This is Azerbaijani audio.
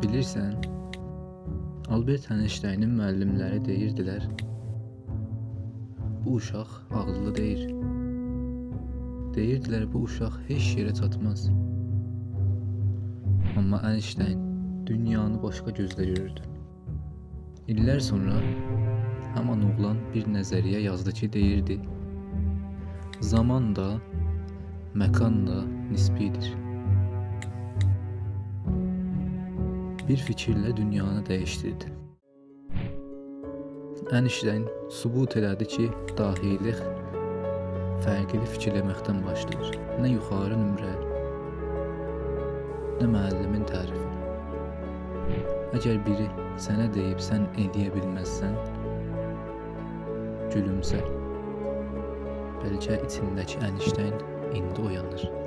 Bilirsən, Albert Einsteinın müəllimləri deyirdilər, bu uşaq ağıllı deyil. Deyirdilər, bu uşaq heç yerə çatmaz. Amma Einstein dünyanı başqa gözlə görürdü. İllər sonra həman oğlan bir nəzəriyyə yazdı ki, deyirdi, zaman da, məkan da nisbidir. Bir fikirlə dünyanı dəyişdirdi. Einstein sübut elədi ki, dahilik fərqli fikirləməkdən başlayır. Nə yuxarı nömrə, nə müəllimin tərifi. Əgər biri sənə deyib sən eləyə bilməzsən, gülümsə. Bəlkə içindəki Einstein indi oyanır.